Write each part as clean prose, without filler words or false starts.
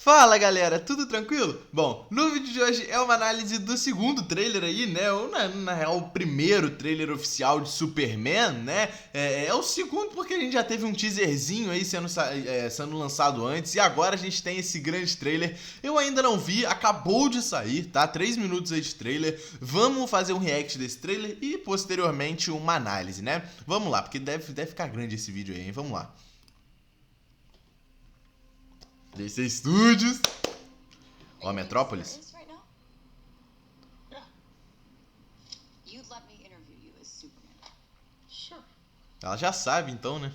Fala galera, tudo tranquilo? Bom, no vídeo de hoje é uma análise do segundo trailer aí, né? Ou na real, o primeiro trailer oficial de Superman, né? É o segundo porque a gente já teve um teaserzinho aí sendo lançado antes e agora a gente tem esse grande trailer. Eu ainda não vi, acabou de sair, tá? 3 minutos aí de trailer. Vamos fazer um react desse trailer e posteriormente uma análise, né? Vamos lá, porque deve ficar grande esse vídeo aí, hein? Vamos lá. DC Studios. Ó, Metrópolis. Ela já sabe, então, né?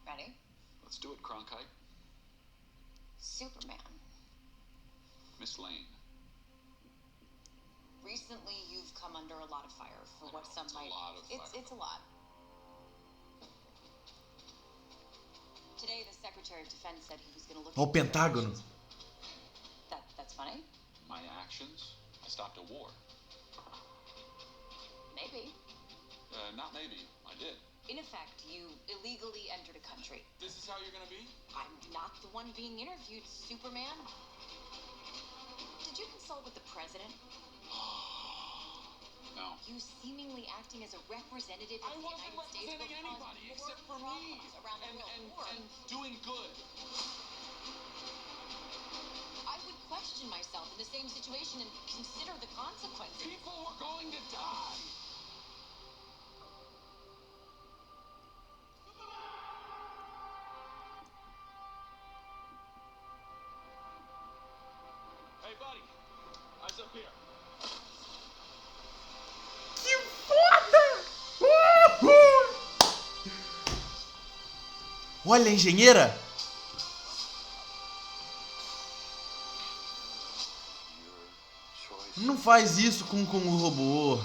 Ready? Let's do it, Cronkite. Superman. Miss Lane. Recently, you've come under a lot of fire for what some it's might. A lot of fire. It's a lot. Today, the Secretary of Defense said he was going to look. Ó, o Pentágono. That's funny. My actions? I stopped a war. Maybe. Not maybe. I did. In effect, you illegally entered a country. This is how you're gonna be? I'm not the one being interviewed, Superman. Did you consult with the president? No. You seemingly acting as a representative I of the wasn't United States will representing cause anybody more except for me. problems around the world. And doing good. I would question myself in the same situation and consider the consequences. People were going to die. Hey, buddy. Eyes up here. Que foda! Olha a engenheira! Não faz isso com o robô.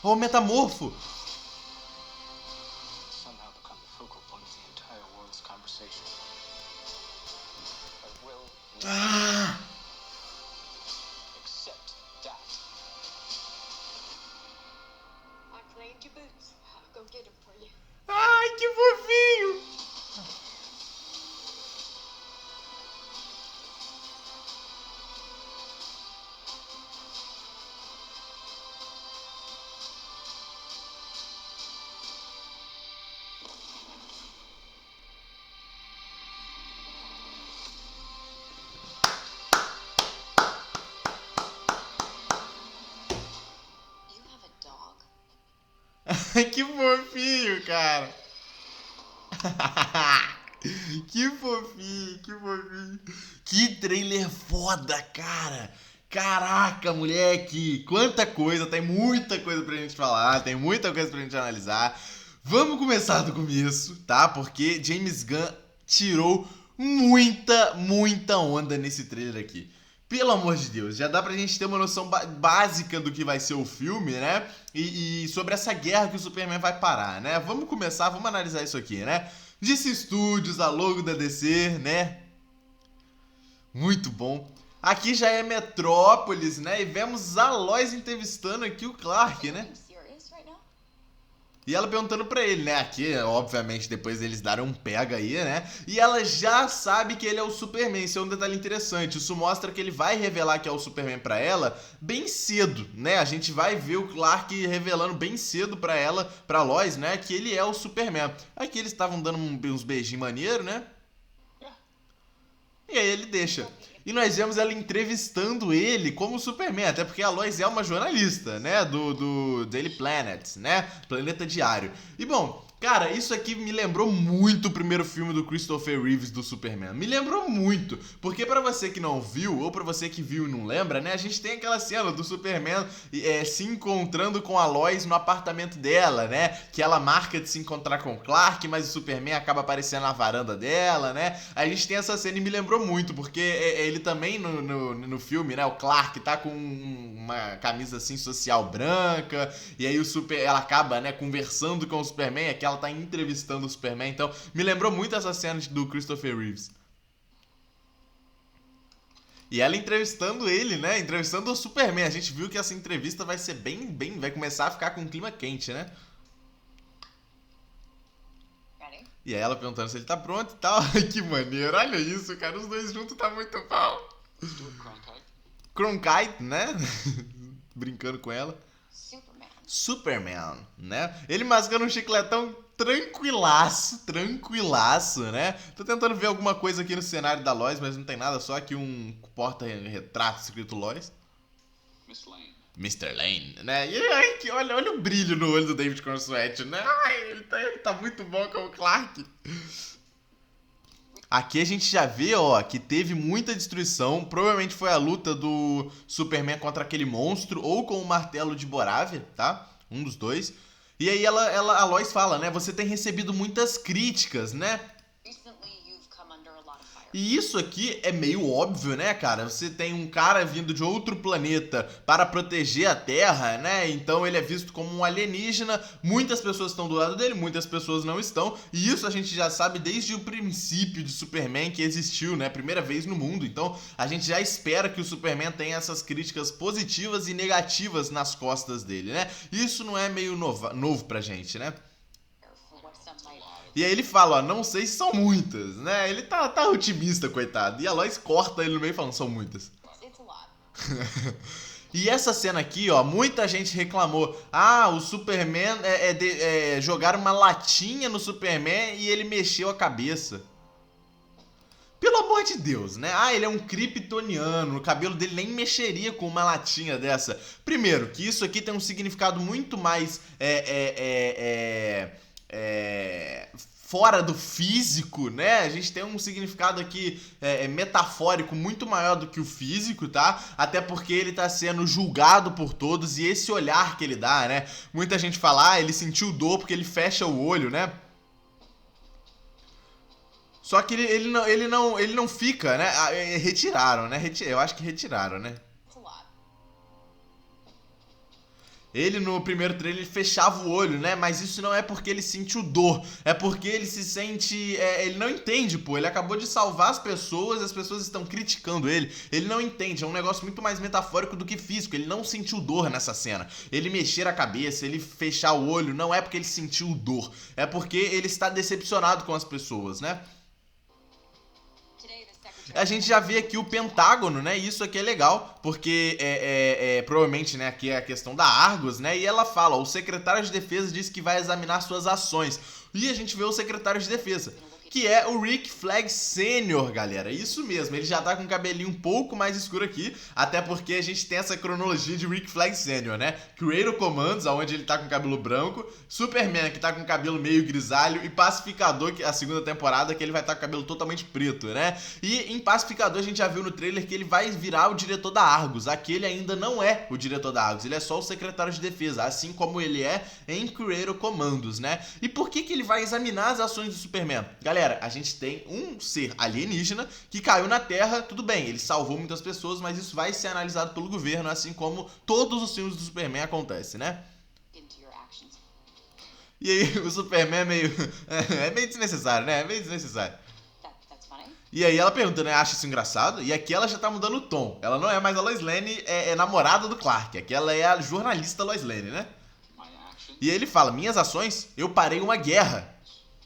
Ó, o metamorfo! Somehow become the focal point of the entire world's conversation. I will Ah! accept that. I cleaned your boots. I'll go get them for you. Ai, que fofinho! You have a dog? Que fofinho, cara! Que fofinho, que fofinho! Que trailer foda, cara! Caraca, moleque! Quanta coisa, tem muita coisa pra gente falar, tem muita coisa pra gente analisar. Vamos começar do começo, tá? Porque James Gunn tirou muita onda nesse trailer aqui. Pelo amor de Deus, já dá pra gente ter uma noção básica do que vai ser o filme, né? E sobre essa guerra que o Superman vai parar, né? Vamos começar, vamos analisar isso aqui, né? DC Studios, a logo da DC, né? Muito bom. Aqui já é Metrópolis, né? E vemos a Lois entrevistando aqui o Clark, né? Are you serious right now? E ela perguntando pra ele, né? Aqui, obviamente, depois eles deram um pega aí, né? E ela já sabe que ele é o Superman. Isso é um detalhe interessante. Isso mostra que ele vai revelar que é o Superman pra ela bem cedo, né? A gente vai ver o Clark revelando bem cedo pra ela, pra Lois, né? Que ele é o Superman. Aqui eles estavam dando uns beijinhos maneiros, né? E aí ele deixa. E nós vemos ela entrevistando ele como Superman, até porque a Lois é uma jornalista, né, do Daily Planet, né, Planeta Diário. E bom, Cara, isso aqui me lembrou muito o primeiro filme do Christopher Reeves do Superman. Me lembrou muito. Porque pra você que não viu, ou pra você que viu e não lembra, né? A gente tem aquela cena do Superman se encontrando com a Lois no apartamento dela, né? Que ela marca de se encontrar com o Clark, mas o Superman acaba aparecendo na varanda dela, né? A gente tem essa cena e me lembrou muito, porque ele também no filme, né? O Clark tá com uma camisa assim social branca, e aí ela acaba, né, conversando com o Superman, aqui ela tá entrevistando o Superman, então me lembrou muito essa cena do Christopher Reeves. E ela entrevistando ele, né, entrevistando o Superman. A gente viu que essa entrevista vai ser vai começar a ficar com um clima quente, né? Ready? E aí ela perguntando se ele tá pronto e tal. Que maneiro, olha isso, cara, os dois juntos tá muito bom. Stuart Cronkite. Cronkite, né? Brincando com ela. Superman. Superman, né? Ele mascando um chicletão tranquilaço, né? Tô tentando ver alguma coisa aqui no cenário da Lois, mas não tem nada, só aqui um porta-retrato escrito Lois. Miss Lane. Mr. Lane, né? E ai, olha o brilho no olho do David Cornsweet, né? Ai, ele tá muito bom como Clark. Aqui a gente já vê, ó, que teve muita destruição. Provavelmente foi a luta do Superman contra aquele monstro ou com o martelo de Borávia, tá? Um dos dois. E aí a Lois fala, né? Você tem recebido muitas críticas, né? Recently, you've come under a lot of fire. E isso aqui é meio óbvio, né, cara? Você tem um cara vindo de outro planeta para proteger a Terra, né? Então ele é visto como um alienígena. Muitas pessoas estão do lado dele, muitas pessoas não estão. E isso a gente já sabe desde o princípio de Superman que existiu, né? Primeira vez no mundo. Então a gente já espera que o Superman tenha essas críticas positivas e negativas nas costas dele, né? Isso não é meio novo pra gente, né? For what some might. E aí ele fala, ó, não sei se são muitas, né? Ele tá otimista, coitado. E a Lois corta ele no meio falando, são muitas. It's a lot. E essa cena aqui, ó, muita gente reclamou. Ah, o Superman jogaram uma latinha no Superman e ele mexeu a cabeça. Pelo amor de Deus, né? Ah, ele é um kryptoniano, o cabelo dele nem mexeria com uma latinha dessa. Primeiro, que isso aqui tem um significado muito mais fora do físico, né? A gente tem um significado aqui metafórico muito maior do que o físico, tá? Até porque ele tá sendo julgado por todos e esse olhar que ele dá, né? Muita gente fala, ah, ele sentiu dor porque ele fecha o olho, né? Só que ele não fica, né? Retiraram, né? Eu acho que retiraram, né? It's a lot. Ele no primeiro trailer ele fechava o olho, né? Mas isso não é porque ele sentiu dor. É porque ele se sente... ele não entende, pô. Ele acabou de salvar as pessoas estão criticando ele. Ele não entende. É um negócio muito mais metafórico do que físico. Ele não sentiu dor nessa cena. Ele mexer a cabeça, ele fechar o olho, não é porque ele sentiu dor. É porque ele está decepcionado com as pessoas, né? Today, the secretary. A gente já vê aqui o Pentágono, né? E isso aqui é legal, porque provavelmente, né, aqui é a questão da Argos, né? E ela fala, ó, o secretário de defesa disse que vai examinar suas ações. E a gente vê o secretário de defesa, que é o Rick Flag Sr., galera. Isso mesmo, ele já tá com o cabelinho um pouco mais escuro aqui, até porque a gente tem essa cronologia de Rick Flag Sr., né? Creator Commandos, onde ele tá com cabelo branco, Superman, que tá com cabelo meio grisalho, e Pacificador, que é a segunda temporada, que ele vai estar com cabelo totalmente preto, né? E em Pacificador a gente já viu no trailer que ele vai virar o diretor da Argos. Aqui ele ainda não é o diretor da Argos, ele é só o secretário de defesa, assim como ele é em Creator Commandos, né? E por que ele vai examinar as ações do Superman? Galera, a gente tem um ser alienígena que caiu na Terra, tudo bem, ele salvou muitas pessoas, mas isso vai ser analisado pelo governo, assim como todos os filmes do Superman acontecem, né? Into your actions. E aí o Superman é meio... é meio desnecessário, né? É meio desnecessário. That's funny. E aí ela pergunta, né? Acha isso engraçado? E aqui ela já tá mudando o tom. Ela não é mais a Lois Lane, é namorada do Clark. Aqui ela é a jornalista Lois Lane, né? My actions. E aí ele fala, minhas ações, eu parei uma guerra.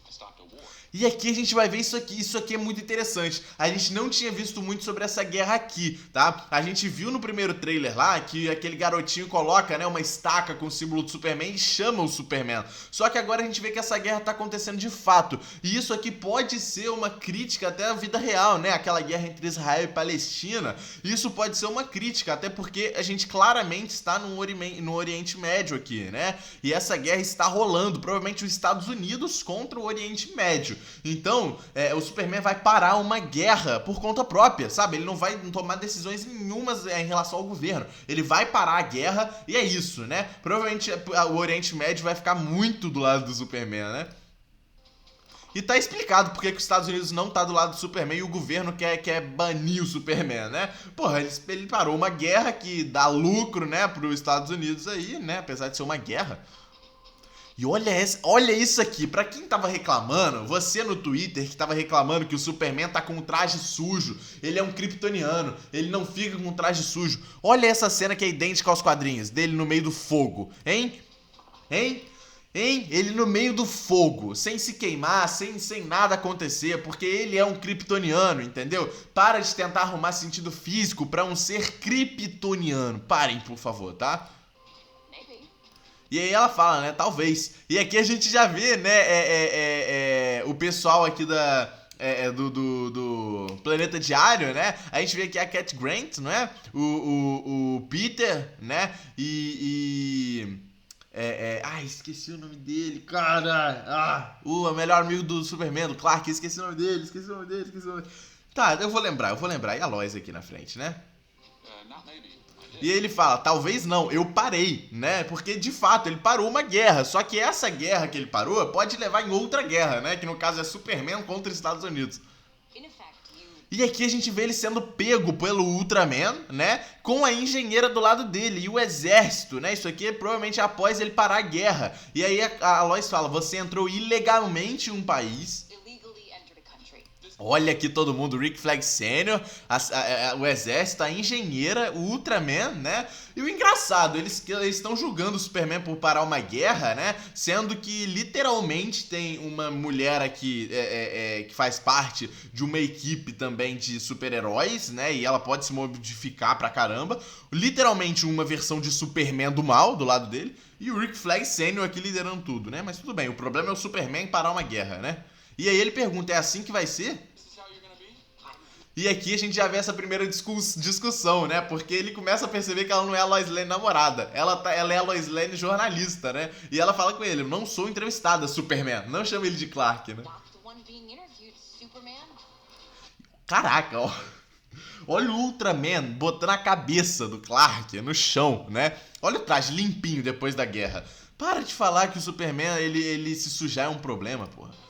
I stopped a war. E aqui a gente vai ver isso aqui é muito interessante. A gente não tinha visto muito sobre essa guerra aqui, tá? A gente viu no primeiro trailer lá que aquele garotinho coloca, né, uma estaca com o símbolo do Superman e chama o Superman. Só que agora a gente vê que essa guerra tá acontecendo de fato. E isso aqui pode ser uma crítica até à vida real, né? Aquela guerra entre Israel e Palestina. Isso pode ser uma crítica, até porque a gente claramente está no Oriente Médio aqui, né? E essa guerra está rolando, provavelmente os Estados Unidos contra o Oriente Médio. Então, o Superman vai parar uma guerra por conta própria, sabe? Ele não vai tomar decisões nenhumas em relação ao governo. Ele vai parar a guerra e é isso, né? Provavelmente o Oriente Médio vai ficar muito do lado do Superman, né? E tá explicado porque que os Estados Unidos não tá do lado do Superman e o governo quer banir o Superman, né? Porra, ele parou uma guerra que dá lucro, né, pros Estados Unidos aí, né? Apesar de ser uma guerra. E olha isso aqui, pra quem tava reclamando, você no Twitter que tava reclamando que o Superman tá com um traje sujo, ele é um kryptoniano, ele não fica com um traje sujo. Olha essa cena que é idêntica aos quadrinhos, dele no meio do fogo, hein? Ele no meio do fogo, sem se queimar, sem nada acontecer, porque ele é um kryptoniano, entendeu? Para de tentar arrumar sentido físico pra um ser kryptoniano. Parem, por favor, tá? E aí ela fala, né, talvez. E aqui a gente já vê, né, o pessoal aqui do Planeta Diário, né? A gente vê aqui a Cat Grant, não é? O Peter, né? Esqueci o nome dele, cara. O melhor amigo do Superman, do Clark, esqueci o nome dele. Tá, eu vou lembrar. E a Lois aqui na frente, né? Not maybe. E ele fala, talvez não, eu parei, né? Porque de fato ele parou uma guerra. Só que essa guerra que ele parou pode levar em outra guerra, né? Que no caso é Superman contra os Estados Unidos. E aqui a gente vê ele sendo pego pelo Ultraman, né? Com a engenheira do lado dele e o exército, né? Isso aqui é provavelmente após ele parar a guerra. E aí a Lois fala, você entrou ilegalmente em um país. Olha aqui todo mundo, Rick Flag Sr., o exército, a engenheira, o Ultraman, né? E o engraçado, eles estão julgando o Superman por parar uma guerra, né? Sendo que literalmente tem uma mulher aqui que faz parte de uma equipe também de super-heróis, né? E ela pode se modificar pra caramba. Literalmente uma versão de Superman do mal do lado dele. E o Rick Flag Sr. aqui liderando tudo, né? Mas tudo bem, o problema é o Superman parar uma guerra, né? E aí ele pergunta, é assim que vai ser? E aqui a gente já vê essa primeira discussão, né? Porque ele começa a perceber que ela não é a Lois Lane namorada. Ela é a Lois Lane jornalista, né? E ela fala com ele, eu não sou entrevistada, Superman. Não chama ele de Clark, né? Caraca, ó. Olha o Ultraman botando a cabeça do Clark no chão, né? Olha o traje limpinho depois da guerra. Para de falar que o Superman, ele se sujar é um problema, porra.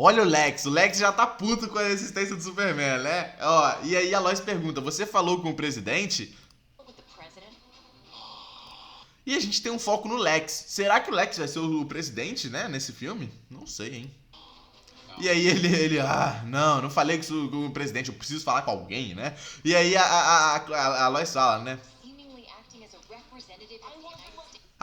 Olha o Lex já tá puto com a existência do Superman, né? Ó, e aí a Lois pergunta, você falou com o presidente? E a gente tem um foco no Lex. Será que o Lex vai ser o presidente, né, nesse filme? Não sei, hein? E aí ele não falei com o presidente, eu preciso falar com alguém, né? E aí a Lois fala, né?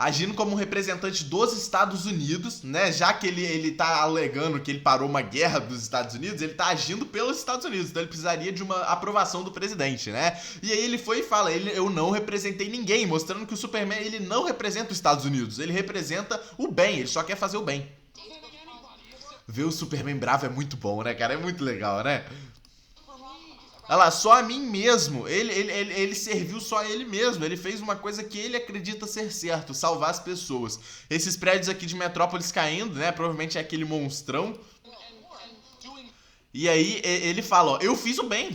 Agindo como um representante dos Estados Unidos, né? Já que ele tá alegando que ele parou uma guerra dos Estados Unidos, ele tá agindo pelos Estados Unidos, então ele precisaria de uma aprovação do presidente, né? E aí ele foi e fala, eu não representei ninguém, mostrando que o Superman, ele não representa os Estados Unidos, ele representa o bem, ele só quer fazer o bem. Ver o Superman bravo é muito bom, né, cara? É muito legal, né? Olha lá, só a mim mesmo. Ele serviu só a ele mesmo. Ele fez uma coisa que ele acredita ser certo, salvar as pessoas. Esses prédios aqui de Metrópolis caindo, né? Provavelmente é aquele monstrão. E aí ele fala, ó, eu fiz o bem.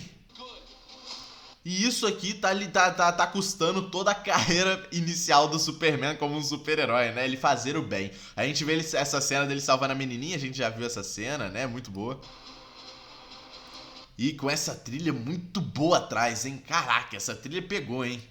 E isso aqui tá custando toda a carreira inicial do Superman como um super-herói, né? Ele fazer o bem. A gente vê essa cena dele salvando a menininha, a gente já viu essa cena, né? Muito boa. E com essa trilha muito boa atrás, hein? Caraca, essa trilha pegou, hein?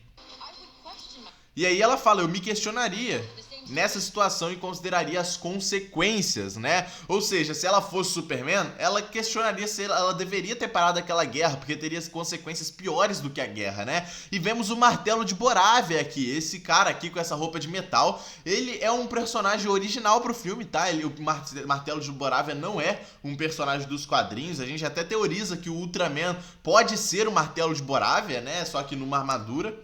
E aí ela fala, eu me questionaria. nessa situação e consideraria as consequências, né? Ou seja, se ela fosse Superman, ela questionaria se ela deveria ter parado aquela guerra, porque teria consequências piores do que a guerra, né? E vemos o Martelo de Borávia aqui, esse cara aqui com essa roupa de metal, ele é um personagem original pro filme, tá? O Martelo de Borávia não é um personagem dos quadrinhos, a gente até teoriza que o Ultraman pode ser o Martelo de Borávia, né? Só que numa armadura.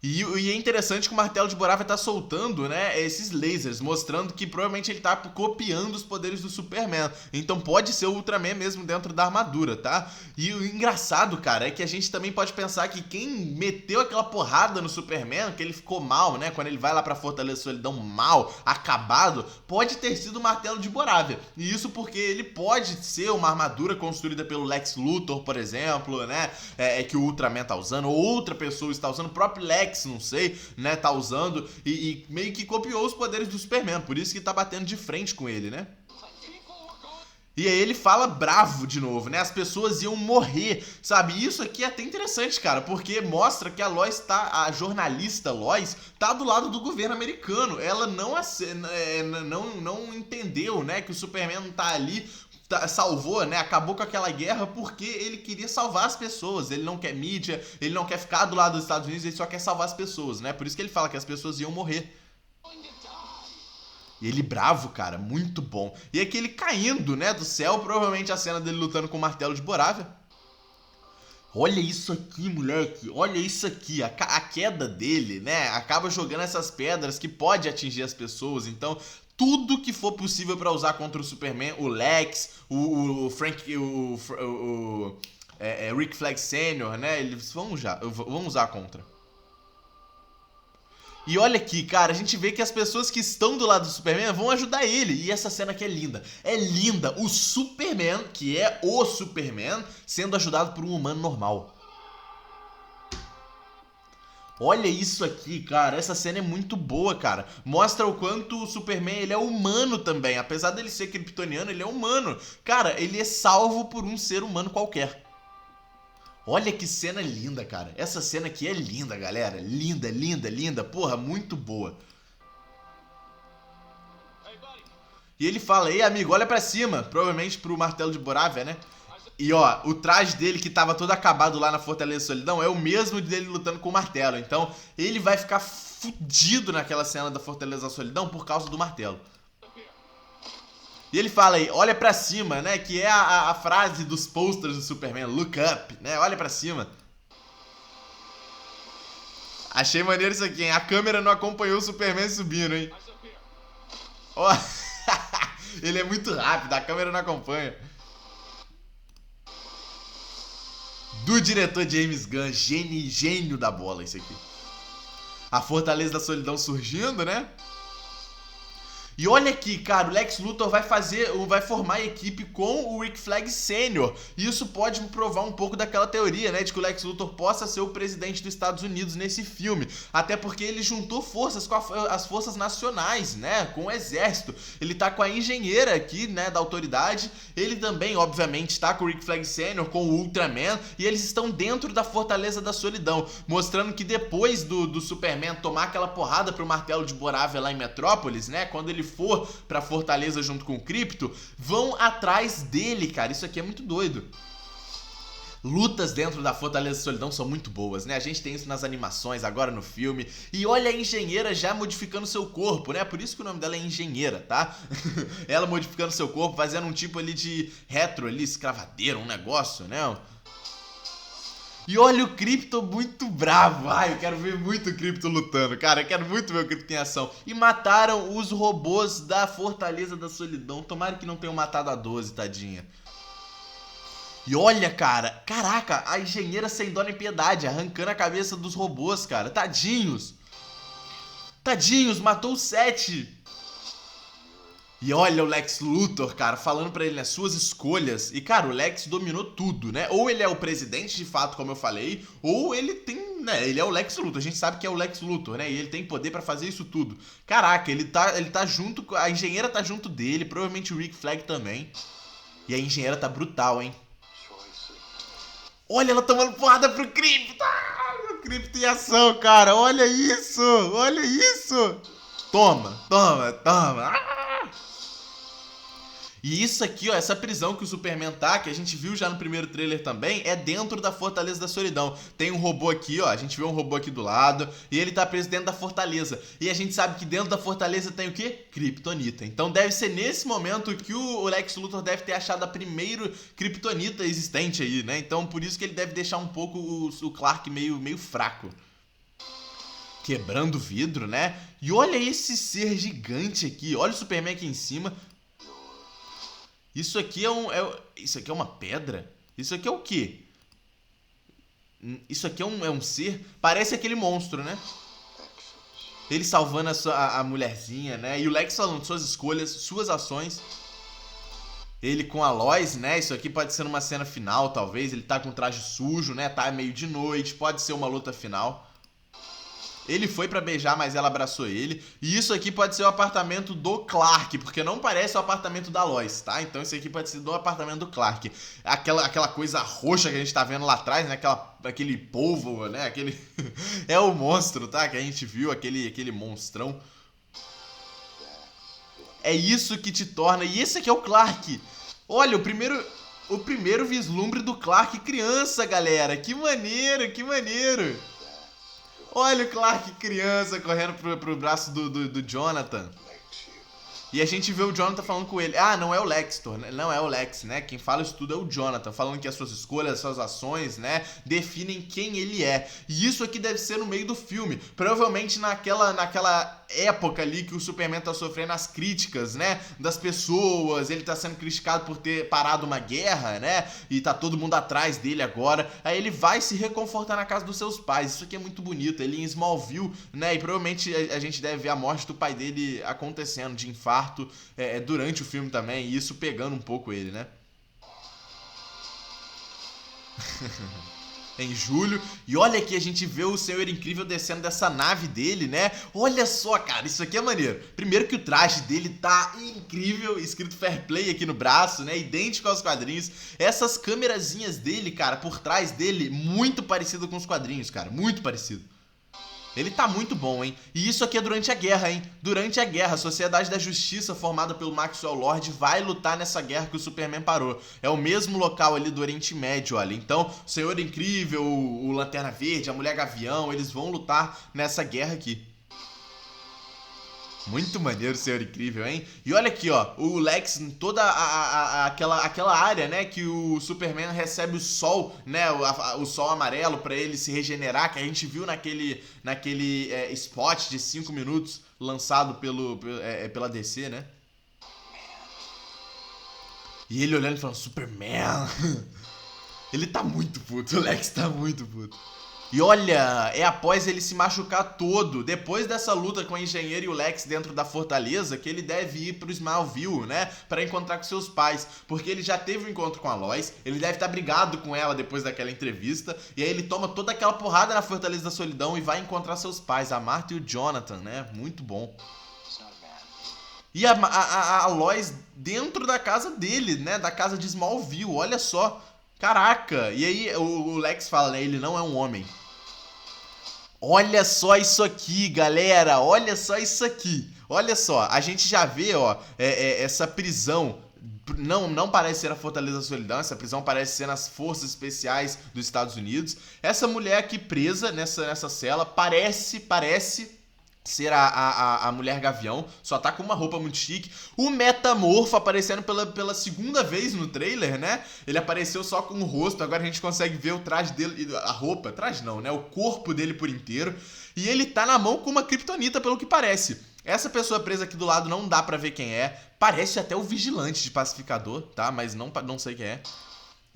E é interessante que o Martelo de Borávia tá soltando, né, esses lasers, mostrando que provavelmente ele tá copiando os poderes do Superman. Então pode ser o Ultraman mesmo dentro da armadura, tá? E o engraçado, cara, é que a gente também pode pensar que quem meteu aquela porrada no Superman, que ele ficou mal, né, quando ele vai lá pra Fortaleza Solidão mal, acabado, pode ter sido o Martelo de Borávia. E isso porque ele pode ser uma armadura construída pelo Lex Luthor, por exemplo, né, que o Ultraman tá usando, ou outra pessoa está usando, o próprio Lex, não sei, né, tá usando e meio que copiou os poderes do Superman, por isso que tá batendo de frente com ele, né? E aí ele fala bravo de novo, né? As pessoas iam morrer, sabe? E isso aqui é até interessante, cara, porque mostra que a jornalista Lois tá do lado do governo americano. Ela não entendeu, né, que o Superman tá ali, salvou, né? Acabou com aquela guerra porque ele queria salvar as pessoas. Ele não quer mídia, ele não quer ficar do lado dos Estados Unidos, ele só quer salvar as pessoas, né? Por isso que ele fala que as pessoas iam morrer. E ele bravo, cara, muito bom. E aqui ele caindo, né, do céu, provavelmente a cena dele lutando com o Martelo de Borávia. Olha isso aqui, moleque, olha isso aqui, a queda dele, né, acaba jogando essas pedras que pode atingir as pessoas, então tudo que for possível pra usar contra o Superman, o Lex, o Rick Flag Sr., né, eles vão usar contra. E olha aqui, cara, a gente vê que as pessoas que estão do lado do Superman vão ajudar ele. E essa cena aqui é linda. É linda. O Superman, que é o Superman, sendo ajudado por um humano normal. Olha isso aqui, cara. Essa cena é muito boa, cara. Mostra o quanto o Superman, ele é humano também. Apesar dele ser kryptoniano, ele é humano. Cara, ele é salvo por um ser humano qualquer. Olha que cena linda, cara. Essa cena aqui é linda, galera. Linda, linda, linda. Porra, muito boa. E ele fala, ei, amigo, olha pra cima. Provavelmente pro Martelo de Borávia, né? E ó, o traje dele que tava todo acabado lá na Fortaleza Solidão é o mesmo dele lutando com o martelo. Então ele vai ficar fudido naquela cena da Fortaleza Solidão por causa do martelo. E ele fala aí, olha pra cima, né? Que é a frase dos posters do Superman, look up, né? Olha pra cima. Achei maneiro isso aqui, hein? A câmera não acompanhou o Superman subindo, hein? Ó, ele é muito rápido, a câmera não acompanha. Do diretor James Gunn, gênio da bola isso aqui. A Fortaleza da Solidão surgindo, né? E olha aqui, cara, o Lex Luthor vai formar a equipe com o Rick Flag Sr. E isso pode provar um pouco daquela teoria, né, de que o Lex Luthor possa ser o presidente dos Estados Unidos nesse filme. Até porque ele juntou forças com as forças nacionais, né, com o exército. Ele tá com a engenheira aqui, né, da autoridade. Ele também, obviamente, tá com o Rick Flag Sr., com o Ultraman. E eles estão dentro da Fortaleza da Solidão, mostrando que depois do Superman tomar aquela porrada pro Martelo de Borávia lá em Metrópolis, né, quando ele for pra Fortaleza junto com o Krypto, vão atrás dele, cara. Isso aqui é muito doido. Lutas dentro da Fortaleza da Solidão são muito boas, né? A gente tem isso nas animações, agora no filme. E olha a engenheira já modificando seu corpo, né? Por isso que o nome dela é engenheira, tá? Ela modificando seu corpo, fazendo um tipo ali de retro ali, escravadeiro, um negócio, né? E olha o Krypto muito bravo. Ai, eu quero ver muito o Krypto lutando, cara. Eu quero muito ver o Krypto em ação. E mataram os robôs da Fortaleza da Solidão. Tomara que não tenham matado a 12, tadinha. E olha, cara. Caraca, a engenheira sem dó nem piedade, arrancando a cabeça dos robôs, cara. Tadinhos. Tadinhos, matou 7. E olha o Lex Luthor, cara, falando pra ele nas suas escolhas. E, cara, o Lex dominou tudo, né? Ou ele é o presidente, de fato, como eu falei, ou ele tem, né? Ele é o Lex Luthor. A gente sabe que é o Lex Luthor, né? E ele tem poder pra fazer isso tudo. Caraca, ele tá junto, a engenheira tá junto dele, provavelmente o Rick Flag também. E a engenheira tá brutal, hein? Olha ela tomando porrada pro Krypto. Cripto em ação, cara. Olha isso. Olha isso. Toma. E isso aqui, ó, essa prisão que o Superman tá, que a gente viu já no primeiro trailer também, é dentro da Fortaleza da Solidão. Tem um robô aqui, ó, a gente vê um robô aqui do lado, e ele tá preso dentro da Fortaleza. E a gente sabe que dentro da Fortaleza tem o quê? Kryptonita. Então deve ser nesse momento que o Lex Luthor deve ter achado a primeira Kryptonita existente aí, né? Então por isso que ele deve deixar um pouco o Clark meio fraco. Quebrando o vidro, né? E olha esse ser gigante aqui, olha o Superman aqui em cima. Isso aqui isso aqui é uma pedra? Isso aqui é o quê? Isso aqui é um ser? Parece aquele monstro, né? Ele salvando a mulherzinha, né? E o Lex falando suas escolhas, suas ações. Ele com a Lois, né? Isso aqui pode ser uma cena final, talvez. Ele tá com traje sujo, né? Tá meio de noite, pode ser uma luta final. Ele foi pra beijar, mas ela abraçou ele. E isso aqui pode ser o apartamento do Clark, porque não parece o apartamento da Lois, tá? Então isso aqui pode ser do apartamento do Clark. Aquela coisa roxa que a gente tá vendo lá atrás, né? Aquele polvo, né? Aquele... é o monstro, tá? Que a gente viu, aquele monstrão. É isso que te torna... E esse aqui é o Clark. Olha, o primeiro vislumbre do Clark criança, galera. Que maneiro, que maneiro. Olha o Clark criança correndo pro braço do Jonathan. E a gente vê o Jonathan falando com ele. Ah, não é o Lextor, né? Não é o Lex, né? Quem fala isso tudo é o Jonathan, falando que as suas escolhas, as suas ações, né, definem quem ele é. E isso aqui deve ser no meio do filme. Provavelmente naquela época ali que o Superman tá sofrendo as críticas, né, das pessoas. Ele tá sendo criticado por ter parado uma guerra, né? E tá todo mundo atrás dele agora. Aí ele vai se reconfortar na casa dos seus pais. Isso aqui é muito bonito. Ele em Smallville, né? E provavelmente a gente deve ver a morte do pai dele acontecendo, de infarto. Durante o filme também, e isso pegando um pouco ele, né? Em julho. E olha aqui, a gente vê o Senhor Incrível descendo dessa nave dele, né? Olha só, cara, isso aqui é maneiro. Primeiro que o traje dele tá incrível, escrito Fair Play aqui no braço, né? Idêntico aos quadrinhos. Essas câmerazinhas dele, cara, por trás dele, muito parecido com os quadrinhos, cara, muito parecido. Ele tá muito bom, hein? E isso aqui é durante a guerra, hein? Durante a guerra, a Sociedade da Justiça, formada pelo Maxwell Lord, vai lutar nessa guerra que o Superman parou. É o mesmo local ali do Oriente Médio, olha. Então, o Senhor Incrível, o Lanterna Verde, a Mulher Gavião, eles vão lutar nessa guerra aqui. Muito maneiro, Senhor Incrível, hein? E olha aqui, ó, o Lex em toda aquela área, né, que o Superman recebe o sol, né, o sol amarelo pra ele se regenerar, que a gente viu naquele spot de 5 minutos lançado pela DC, né? E ele olhando e falando, Superman! Ele tá muito puto, o Lex tá muito puto. E olha, é após ele se machucar todo, depois dessa luta com o engenheiro e o Lex dentro da fortaleza, que ele deve ir pro Smallville, né, pra encontrar com seus pais, porque ele já teve um encontro com a Lois, ele deve estar brigado com ela depois daquela entrevista, e aí ele toma toda aquela porrada na Fortaleza da Solidão e vai encontrar seus pais, a Martha e o Jonathan, né, muito bom. E a Lois dentro da casa dele, né, da casa de Smallville, olha só, caraca, e aí o Lex fala, né, ele não é um homem. Olha só isso aqui, galera. Olha só isso aqui. Olha só, a gente já vê, ó, essa prisão. Não parece ser a Fortaleza da Solidão. Essa prisão parece ser nas Forças Especiais dos Estados Unidos. Essa mulher aqui presa nessa cela parece ser a Mulher Gavião, só tá com uma roupa muito chique. O Metamorfo aparecendo pela segunda vez no trailer, né? Ele apareceu só com o rosto, agora a gente consegue ver o traje dele, a roupa, traje não, né? O corpo dele por inteiro. E ele tá na mão com uma Kryptonita, pelo que parece. Essa pessoa presa aqui do lado não dá pra ver quem é. Parece até o Vigilante de Pacificador, tá? Mas não sei quem é.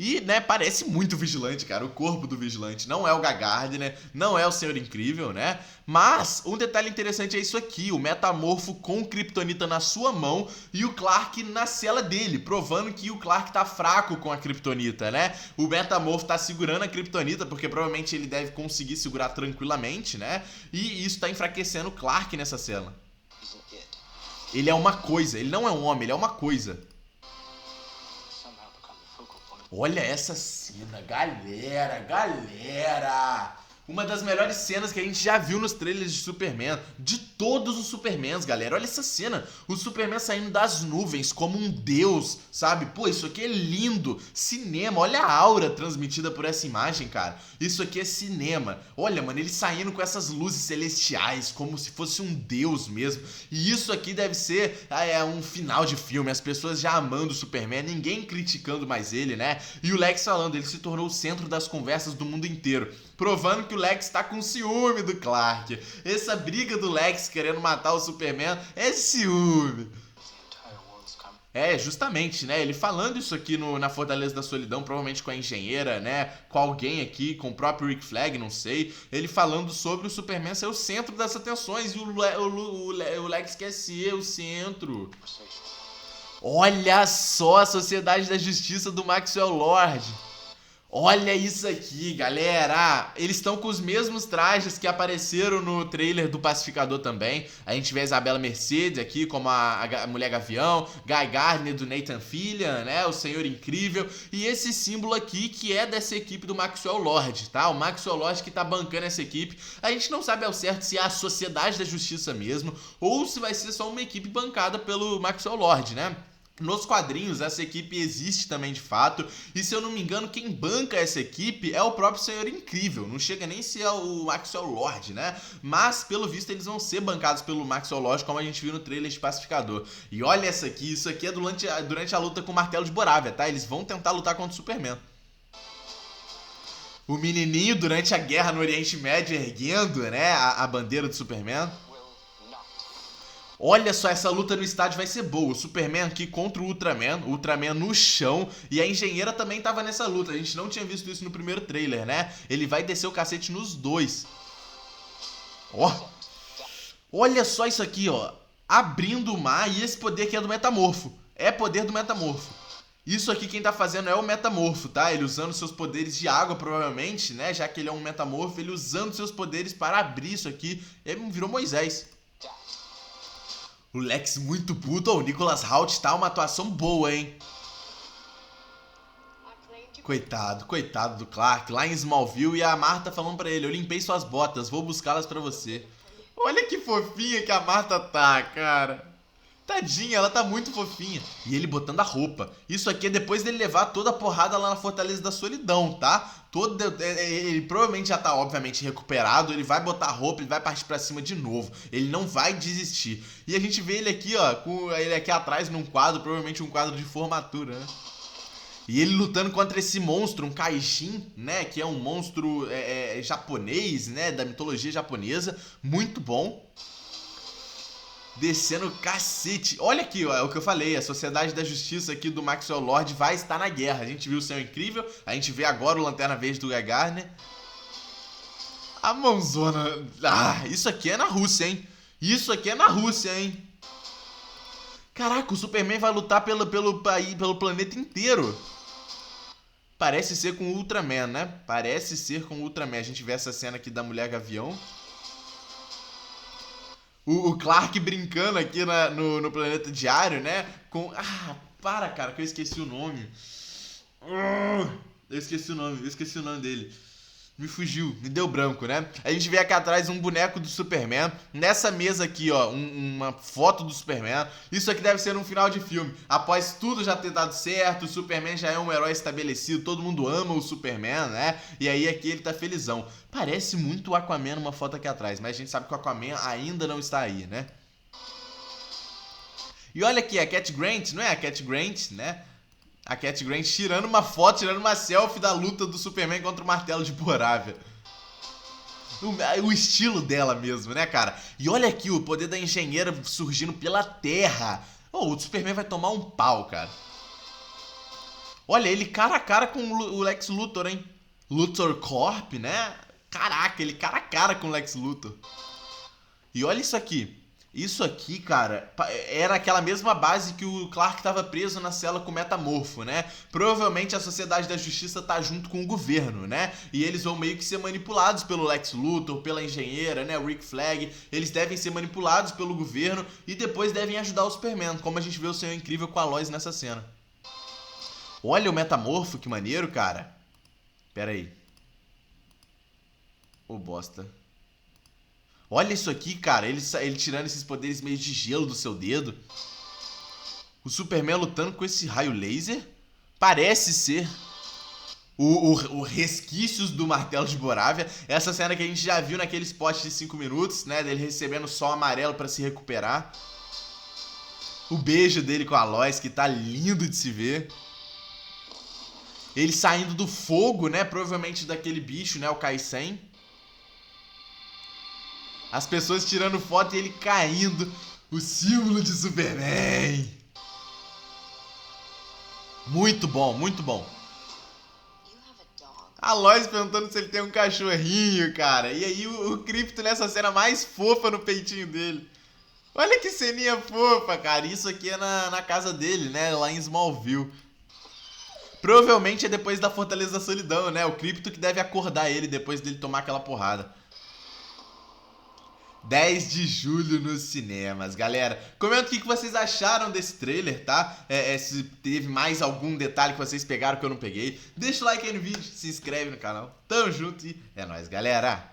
E, né, parece muito o Vigilante, cara, o corpo do Vigilante. Não é o Gagard, né, não é o Senhor Incrível, né. Mas um detalhe interessante é isso aqui, o Metamorfo com Kryptonita na sua mão e o Clark na cela dele, provando que o Clark tá fraco com a Kryptonita, né. O Metamorfo tá segurando a Kryptonita porque provavelmente ele deve conseguir segurar tranquilamente, né. E isso tá enfraquecendo o Clark nessa cela. Ele é uma coisa, ele não é um homem, ele é uma coisa. Olha essa cena, galera. Uma das melhores cenas que a gente já viu nos trailers de Superman. De todos os Supermans, galera. Olha essa cena. O Superman saindo das nuvens como um deus, sabe? Pô, isso aqui é lindo. Cinema. Olha a aura transmitida por essa imagem, cara. Isso aqui é cinema. Olha, mano, ele saindo com essas luzes celestiais, como se fosse um deus mesmo. E isso aqui deve ser um final de filme. As pessoas já amando o Superman, ninguém criticando mais ele, né? E o Lex falando, ele se tornou o centro das conversas do mundo inteiro. Provando que o Lex tá com ciúme do Clark. Essa briga do Lex querendo matar o Superman é ciúme. É, justamente, né? Ele falando isso aqui na Fortaleza da Solidão, provavelmente com a engenheira, né? Com alguém aqui, com o próprio Rick Flag, não sei. Ele falando sobre o Superman ser o centro das atenções e o Lex quer ser o centro. Olha só a Sociedade da Justiça do Maxwell Lord. Olha isso aqui, galera. Eles estão com os mesmos trajes que apareceram no trailer do Pacificador também. A gente vê a Isabela Mercedes aqui como a Mulher Gavião, Guy Gardner do Nathan Fillion, né? O Senhor Incrível. E esse símbolo aqui que é dessa equipe do Maxwell Lord, tá? O Maxwell Lord que tá bancando essa equipe. A gente não sabe ao certo se é a Sociedade da Justiça mesmo ou se vai ser só uma equipe bancada pelo Maxwell Lord, né? Nos quadrinhos, essa equipe existe também de fato, e se eu não me engano, quem banca essa equipe é o próprio Senhor Incrível, não chega nem a ser o Maxwell Lord, né? Mas, pelo visto, eles vão ser bancados pelo Maxwell Lord, como a gente viu no trailer de Pacificador. E olha essa aqui, isso aqui é durante a luta com o Martelo de Borávia, tá? Eles vão tentar lutar contra o Superman. O menininho, durante a guerra no Oriente Médio, erguendo, né, a bandeira do Superman. Olha só, essa luta no estádio vai ser boa. O Superman aqui contra o Ultraman no chão. E a engenheira também tava nessa luta. A gente não tinha visto isso no primeiro trailer, né? Ele vai descer o cacete nos dois. Ó. Olha só isso aqui, ó. Abrindo o mar, e esse poder aqui é do Metamorfo. É poder do Metamorfo. Isso aqui quem tá fazendo é o Metamorfo, tá? Ele usando seus poderes de água, provavelmente, né? Já que ele é um Metamorfo, ele usando seus poderes para abrir isso aqui. Ele virou Moisés. O Lex muito puto. O Nicholas Hoult tá uma atuação boa, hein? Coitado do Clark. Lá em Smallville e a Martha falando pra ele, eu limpei suas botas, vou buscá-las pra você. Olha que fofinha que a Martha tá, cara. Tadinha, ela tá muito fofinha. E ele botando a roupa. Isso aqui é depois dele levar toda a porrada lá na Fortaleza da Solidão, tá? Ele provavelmente já tá, obviamente, recuperado. Ele vai botar a roupa, ele vai partir pra cima de novo. Ele não vai desistir. E a gente vê ele aqui, ó, com ele aqui atrás num quadro, provavelmente um quadro de formatura, né? E ele lutando contra esse monstro, um Kaijin, né? Que é um monstro japonês, né? Da mitologia japonesa. Muito bom. Descendo o cacete. Olha aqui, ó, é o que eu falei. A Sociedade da Justiça aqui do Maxwell Lord vai estar na guerra. A gente viu o Senhor Incrível. A gente vê agora o Lanterna Verde do Guy Gardner. A mãozona. Ah, isso aqui é na Rússia, hein? Isso aqui é na Rússia, hein? Caraca, o Superman vai lutar pelo planeta inteiro. Parece ser com o Ultraman, né? Parece ser com o Ultraman. A gente vê essa cena aqui da Mulher Gavião. O Clark brincando aqui no Planeta Diário, né? Com... Ah, para, cara, que eu esqueci o nome. Eu esqueci o nome dele. Me fugiu, me deu branco, né? A gente vê aqui atrás um boneco do Superman. Nessa mesa aqui, ó, uma foto do Superman. Isso aqui deve ser um final de filme. Após tudo já ter dado certo, o Superman já é um herói estabelecido. Todo mundo ama o Superman, né? E aí aqui ele tá felizão. Parece muito o Aquaman numa foto aqui atrás, mas a gente sabe que o Aquaman ainda não está aí, né? E olha aqui, a Cat Grant, não é a Cat Grant, né? A Cat Grant tirando uma foto, tirando uma selfie da luta do Superman contra o Martelo de Borávia. O estilo dela mesmo, né, cara? E olha aqui o poder da engenheira surgindo pela terra. Oh, o Superman vai tomar um pau, cara. Olha, ele cara a cara com o Lex Luthor, hein? Luthor Corp, né? Caraca, ele cara a cara com o Lex Luthor. E olha isso aqui. Isso aqui, cara, era aquela mesma base que o Clark tava preso na cela com o Metamorfo, né? Provavelmente a Sociedade da Justiça tá junto com o governo, né? E eles vão meio que ser manipulados pelo Lex Luthor, pela engenheira, né? O Rick Flag. Eles devem ser manipulados pelo governo e depois devem ajudar o Superman, como a gente vê o Senhor Incrível com a Lois nessa cena. Olha o Metamorfo, que maneiro, cara. Pera aí. Ô, bosta. Olha isso aqui, cara. Ele tirando esses poderes meio de gelo do seu dedo. O Superman lutando com esse raio laser. Parece ser o resquícios do martelo de Borávia. Essa cena que a gente já viu naquele spot de 5 minutos, né? Dele recebendo sol amarelo pra se recuperar. O beijo dele com a Lois, que tá lindo de se ver. Ele saindo do fogo, né? Provavelmente daquele bicho, né? O Kaisen. As pessoas tirando foto e ele caindo. O símbolo de Superman. Muito bom, muito bom. You have a dog. A Lois perguntando se ele tem um cachorrinho, cara. E aí o Krypto nessa cena mais fofa no peitinho dele. Olha que ceninha fofa, cara. Isso aqui é na casa dele, né? Lá em Smallville. Provavelmente é depois da Fortaleza da Solidão, né? O Krypto que deve acordar ele depois dele tomar aquela porrada. 10 de julho nos cinemas, galera. Comenta o que vocês acharam desse trailer, tá? Se teve mais algum detalhe que vocês pegaram que eu não peguei. Deixa o like aí no vídeo, se inscreve no canal. Tamo junto e é nóis, galera.